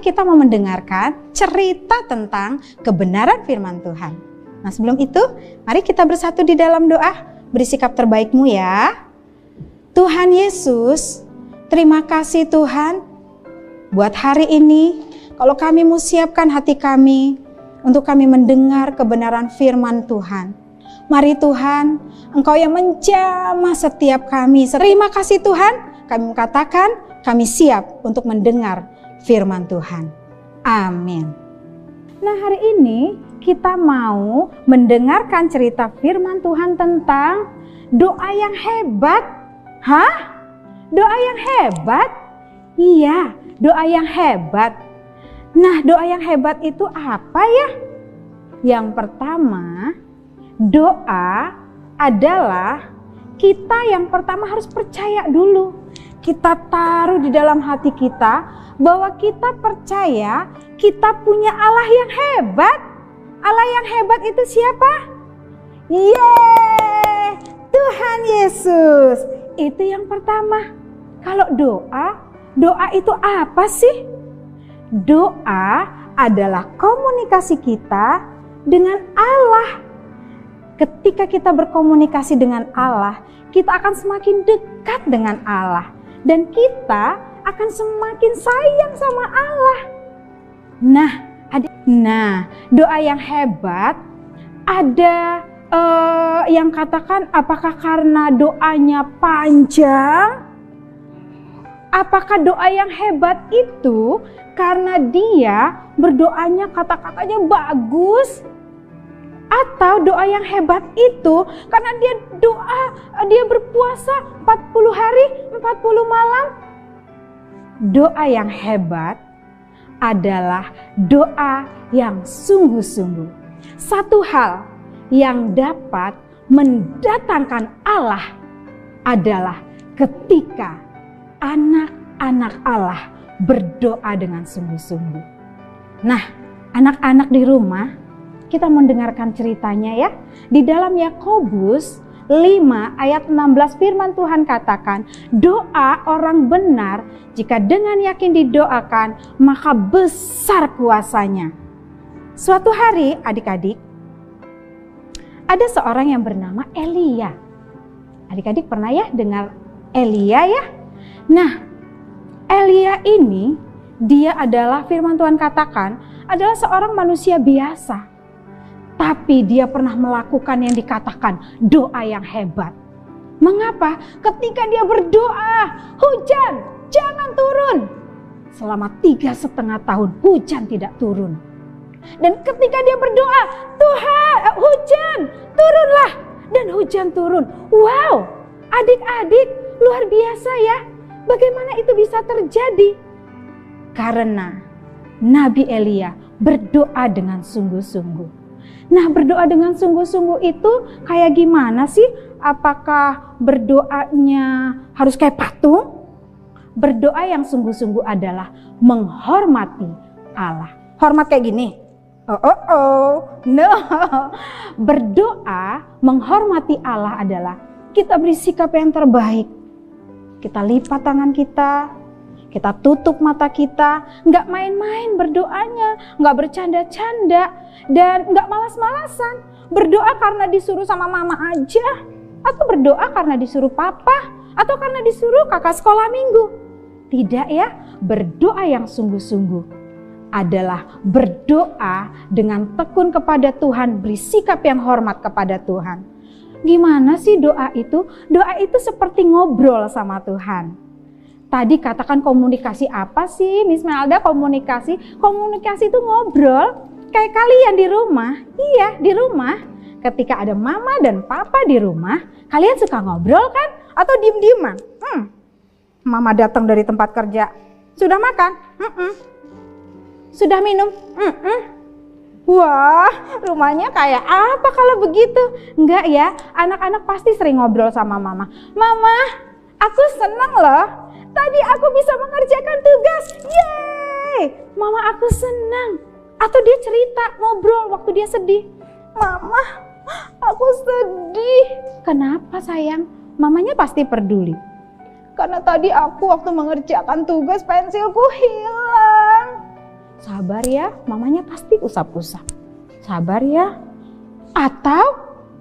kita mau mendengarkan cerita tentang kebenaran firman Tuhan. Nah, sebelum itu, mari kita bersatu di dalam doa. Beri sikap terbaikmu ya. Tuhan Yesus, terima kasih Tuhan buat hari ini. Kalau kami mau siapkan hati kami untuk kami mendengar kebenaran firman Tuhan. Mari Tuhan, Engkau yang menjamah setiap kami. Terima kasih Tuhan, kami katakan kami siap untuk mendengar firman Tuhan. Amin. Nah, hari ini kita mau mendengarkan cerita firman Tuhan tentang doa yang hebat. Hah? Doa yang hebat? Iya, doa yang hebat. Nah, doa yang hebat itu apa ya? Yang pertama, doa adalah kita yang pertama harus percaya dulu. Kita taruh di dalam hati kita bahwa kita percaya kita punya Allah yang hebat. Allah yang hebat itu siapa? Yeay, Tuhan Yesus. Itu yang pertama. Kalau doa itu apa sih? Doa adalah komunikasi kita dengan Allah. Ketika kita berkomunikasi dengan Allah, kita akan semakin dekat dengan Allah. Dan kita akan semakin sayang sama Allah. Nah, doa yang hebat ada yang katakan apakah karena doanya panjang? Apakah doa yang hebat itu karena dia berdoanya kata-katanya bagus? Atau doa yang hebat itu karena dia berpuasa 40 hari 40 malam? Doa yang hebat adalah doa yang sungguh-sungguh. Satu hal yang dapat mendatangkan Allah adalah ketika anak-anak Allah berdoa dengan sungguh-sungguh. Nah, anak-anak di rumah, kita mendengarkan ceritanya ya. Di dalam Yakobus 5 ayat 16 firman Tuhan katakan, doa orang benar jika dengan yakin didoakan maka besar kuasanya. Suatu hari adik-adik, ada seorang yang bernama Elia. Adik-adik pernah ya dengar Elia ya? Nah, Elia ini dia adalah firman Tuhan katakan adalah seorang manusia biasa. Tapi dia pernah melakukan yang dikatakan doa yang hebat. Mengapa? Ketika dia berdoa, hujan jangan turun. Selama 3,5 tahun hujan tidak turun. Dan ketika dia berdoa, Tuhan hujan turunlah. Dan hujan turun. Wow, adik-adik luar biasa ya. Bagaimana itu bisa terjadi? Karena Nabi Elia berdoa dengan sungguh-sungguh. Nah, berdoa dengan sungguh-sungguh itu kayak gimana sih? Apakah berdoanya harus kayak patung? Berdoa yang sungguh-sungguh adalah menghormati Allah. Hormat kayak gini? No. Berdoa menghormati Allah adalah kita beri sikap yang terbaik. Kita lipat tangan kita tutup mata kita, nggak main-main berdoanya, nggak bercanda-canda, dan nggak malas-malasan. Berdoa karena disuruh sama mama aja, atau berdoa karena disuruh papa, atau karena disuruh kakak sekolah minggu. Tidak ya, berdoa yang sungguh-sungguh adalah berdoa dengan tekun kepada Tuhan, beri sikap yang hormat kepada Tuhan. Gimana sih doa itu? Doa itu seperti ngobrol sama Tuhan. Tadi katakan komunikasi apa sih Miss Melda? Komunikasi itu ngobrol kayak kalian di rumah. Iya, di rumah ketika ada mama dan papa di rumah, kalian suka ngobrol kan? Atau diem-dieman? Mama datang dari tempat kerja, sudah makan? Sudah minum? Wah, rumahnya kayak apa kalau begitu? Enggak ya, anak-anak pasti sering ngobrol sama mama. Mama, aku senang loh. Tadi aku bisa mengerjakan tugas. Yeay! Mama aku senang. Atau dia cerita, ngobrol waktu dia sedih. Mama, aku sedih. Kenapa sayang? Mamanya pasti peduli. Karena tadi aku waktu mengerjakan tugas pensilku hilang. Sabar ya, mamanya pasti usap-usap. Sabar ya. Atau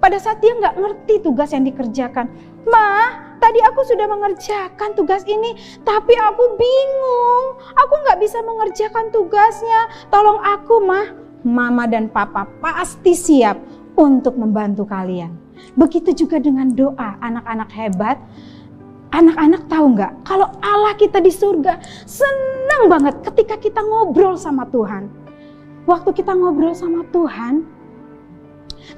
pada saat dia nggak ngerti tugas yang dikerjakan. Ma, tadi aku sudah mengerjakan tugas ini, tapi aku bingung. Aku nggak bisa mengerjakan tugasnya. Tolong aku, Ma. Mama dan Papa pasti siap untuk membantu kalian. Begitu juga dengan doa anak-anak hebat. Anak-anak tahu nggak? Kalau Allah kita di surga senang banget ketika kita ngobrol sama Tuhan. Waktu kita ngobrol sama Tuhan,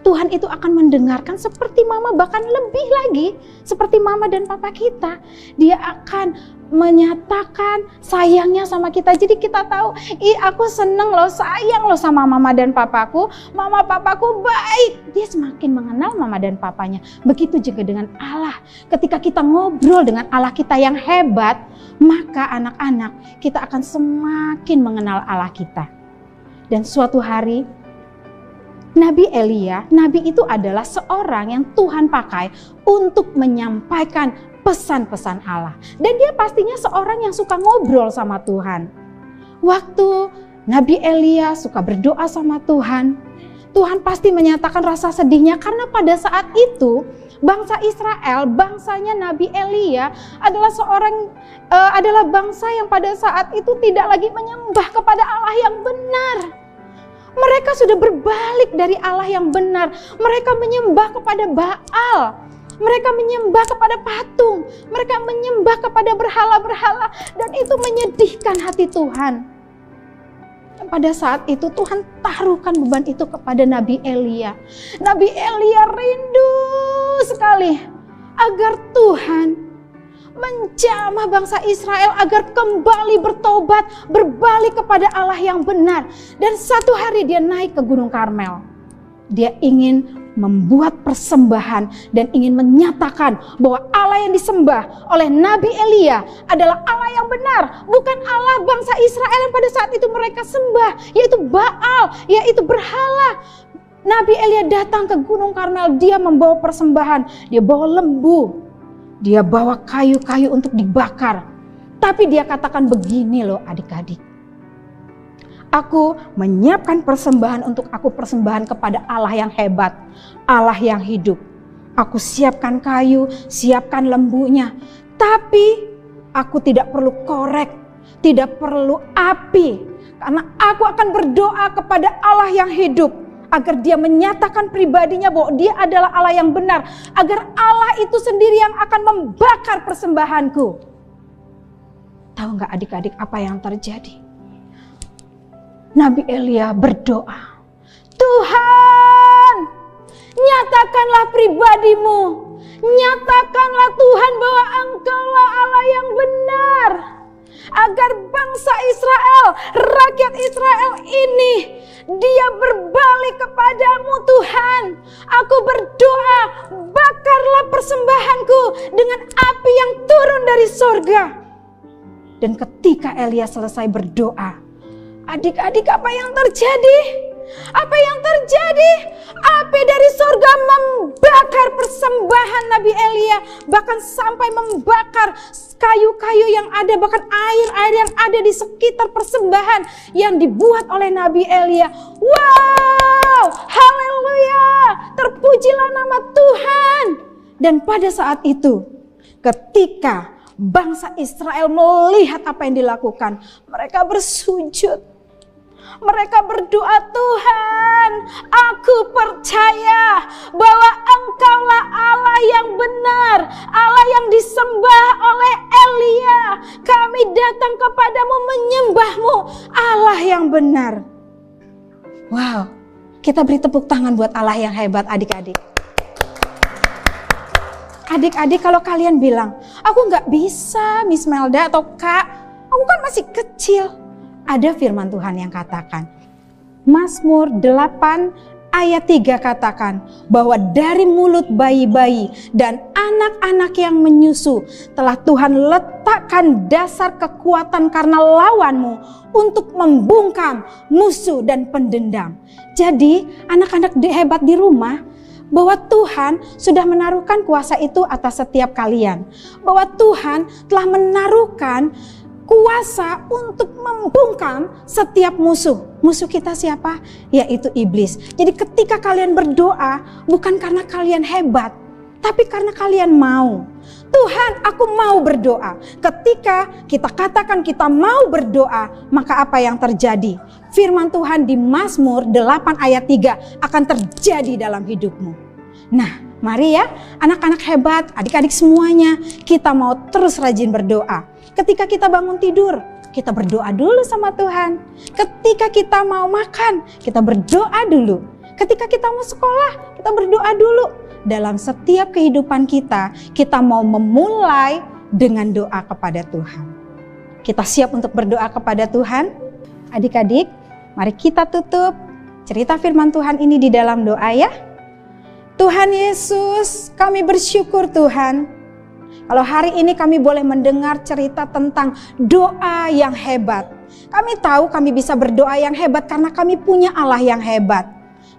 Tuhan itu akan mendengarkan seperti mama, bahkan lebih lagi seperti mama dan papa kita. Dia akan menyatakan sayangnya sama kita. Jadi kita tahu, aku seneng loh, sayang loh sama mama dan papaku. Mama papaku baik. Dia semakin mengenal mama dan papanya. Begitu juga dengan Allah. Ketika kita ngobrol dengan Allah kita yang hebat, maka anak-anak kita akan semakin mengenal Allah kita. Dan suatu hari Nabi Elia, nabi itu adalah seorang yang Tuhan pakai untuk menyampaikan pesan-pesan Allah. Dan dia pastinya seorang yang suka ngobrol sama Tuhan. Waktu Nabi Elia suka berdoa sama Tuhan, Tuhan pasti menyatakan rasa sedihnya karena pada saat itu bangsa Israel, bangsanya Nabi Elia adalah bangsa yang pada saat itu tidak lagi menyembah kepada Allah yang benar. Mereka sudah berbalik dari Allah yang benar. Mereka menyembah kepada Baal. Mereka menyembah kepada patung. Mereka menyembah kepada berhala-berhala. Dan itu menyedihkan hati Tuhan. Pada saat itu Tuhan taruhkan beban itu kepada Nabi Elia. Nabi Elia rindu sekali agar Tuhan menjamah bangsa Israel agar kembali bertobat, berbalik kepada Allah yang benar. Dan satu hari dia naik ke Gunung Karmel. Dia ingin membuat persembahan dan ingin menyatakan bahwa Allah yang disembah oleh Nabi Elia adalah Allah yang benar, bukan Allah bangsa Israel yang pada saat itu mereka sembah, yaitu Baal, yaitu berhala. Nabi Elia datang ke Gunung Karmel, dia membawa persembahan, dia bawa lembu. Dia bawa kayu-kayu untuk dibakar. Tapi dia katakan begini loh adik-adik. Aku menyiapkan persembahan untuk aku persembahan kepada Allah yang hebat. Allah yang hidup. Aku siapkan kayu, siapkan lembunya. Tapi aku tidak perlu korek, tidak perlu api. Karena aku akan berdoa kepada Allah yang hidup. Agar dia menyatakan pribadinya bahwa dia adalah Allah yang benar. Agar Allah itu sendiri yang akan membakar persembahanku. Tahu gak adik-adik apa yang terjadi? Nabi Elia berdoa. Tuhan, nyatakanlah pribadimu. Nyatakanlah Tuhan bahwa Engkaulah Allah yang benar. Agar bangsa Israel, rakyat Israel ini, dia berbalik kepadamu Tuhan. Aku berdoa, bakarlah persembahanku dengan api yang turun dari sorga. Dan ketika Elia selesai berdoa, adik-adik apa yang terjadi? Apa yang terjadi? Api dari surga membakar persembahan Nabi Elia. Bahkan sampai membakar kayu-kayu yang ada. Bahkan air-air yang ada di sekitar persembahan yang dibuat oleh Nabi Elia. Wow, haleluya, terpujilah nama Tuhan. Dan pada saat itu ketika bangsa Israel melihat apa yang dilakukan, mereka bersujud. Mereka berdoa, Tuhan, aku percaya bahwa Engkaulah Allah yang benar, Allah yang disembah oleh Elia. Kami datang kepadamu menyembahmu, Allah yang benar. Wow, kita beri tepuk tangan buat Allah yang hebat adik-adik. Adik-adik kalau kalian bilang, aku gak bisa Miss Melda atau Kak, aku kan masih kecil. Ada firman Tuhan yang katakan, Mazmur 8 ayat 3 katakan bahwa dari mulut bayi-bayi dan anak-anak yang menyusu telah Tuhan letakkan dasar kekuatan karena lawanmu untuk membungkam musuh dan pendendam. Jadi anak-anak hebat di rumah, bahwa Tuhan sudah menaruhkan kuasa itu atas setiap kalian. Bahwa Tuhan telah menaruhkan kuasa untuk membungkam setiap musuh. Musuh kita siapa? Yaitu iblis. Jadi ketika kalian berdoa, bukan karena kalian hebat, tapi karena kalian mau. Tuhan, aku mau berdoa. Ketika kita katakan kita mau berdoa, maka apa yang terjadi? Firman Tuhan di Mazmur 8 ayat 3 akan terjadi dalam hidupmu. Nah, mari ya anak-anak hebat, adik-adik semuanya, kita mau terus rajin berdoa. Ketika kita bangun tidur, kita berdoa dulu sama Tuhan. Ketika kita mau makan, kita berdoa dulu. Ketika kita mau sekolah, kita berdoa dulu. Dalam setiap kehidupan kita, kita mau memulai dengan doa kepada Tuhan. Kita siap untuk berdoa kepada Tuhan? Adik-adik, mari kita tutup cerita firman Tuhan ini di dalam doa ya. Tuhan Yesus, kami bersyukur Tuhan. Kalau hari ini kami boleh mendengar cerita tentang doa yang hebat. Kami tahu kami bisa berdoa yang hebat karena kami punya Allah yang hebat.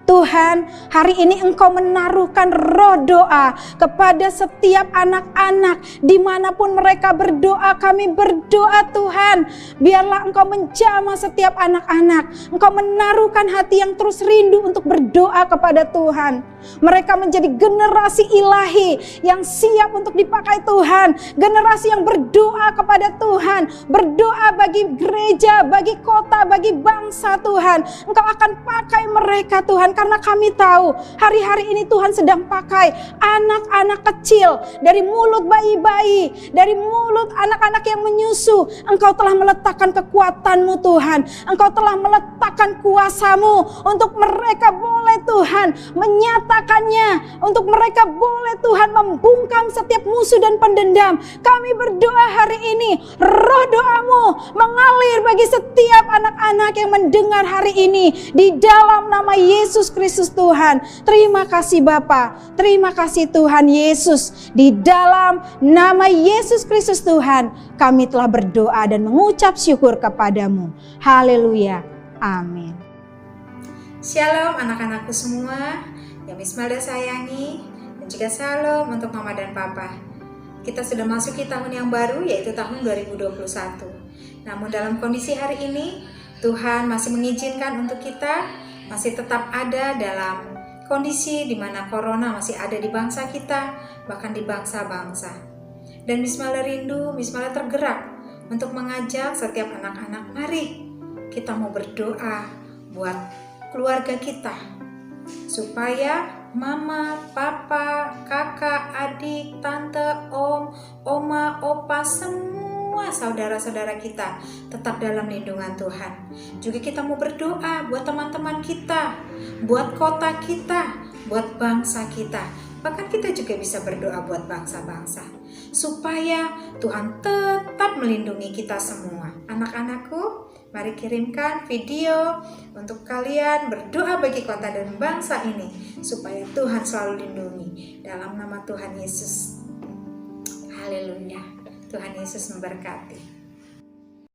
Tuhan, hari ini Engkau menaruhkan roh doa kepada setiap anak-anak. Dimanapun mereka berdoa, kami berdoa Tuhan. Biarlah Engkau menjamah setiap anak-anak. Engkau menaruhkan hati yang terus rindu untuk berdoa kepada Tuhan. Mereka menjadi generasi ilahi yang siap untuk dipakai Tuhan. Generasi yang berdoa kepada Tuhan. Berdoa bagi gereja, bagi kota, bagi bangsa Tuhan. Engkau akan pakai mereka Tuhan. Karena kami tahu hari-hari ini Tuhan sedang pakai anak-anak kecil. Dari mulut bayi-bayi, dari mulut anak-anak yang menyusu. Engkau telah meletakkan kekuatan-Mu Tuhan. Engkau telah meletakkan kuasa-Mu untuk mereka boleh Tuhan menyatakannya. Untuk mereka boleh Tuhan membungkam setiap musuh dan pendendam. Kami berdoa hari ini, roh doa-Mu mengalir bagi setiap anak-anak yang mendengar hari ini. Di dalam nama Yesus Kristus Tuhan. Terima kasih Bapa. Terima kasih Tuhan Yesus. Di dalam nama Yesus Kristus Tuhan, kami telah berdoa dan mengucap syukur kepadamu. Haleluya. Amin. Shalom anak-anakku semua yang Miss Melda sayangi, dan juga shalom untuk Mama dan Papa. Kita sudah masuki tahun yang baru, yaitu tahun 2021. Namun dalam kondisi hari ini, Tuhan masih mengizinkan untuk kita masih tetap ada dalam kondisi di mana corona masih ada di bangsa kita, bahkan di bangsa-bangsa. Dan Miss Melda rindu, Miss Melda tergerak untuk mengajak setiap anak-anak, mari kita mau berdoa buat keluarga kita, supaya mama, papa, kakak, adik, tante, om, oma, opa, semua saudara-saudara kita tetap dalam lindungan Tuhan. Juga kita mau berdoa buat teman-teman kita, buat kota kita, buat bangsa kita. Bahkan kita juga bisa berdoa buat bangsa-bangsa, supaya Tuhan tetap melindungi kita semua. Anak-anakku, mari kirimkan video untuk kalian berdoa bagi kota dan bangsa ini, supaya Tuhan selalu lindungi. Dalam nama Tuhan Yesus. Haleluya. Tuhan Yesus memberkati.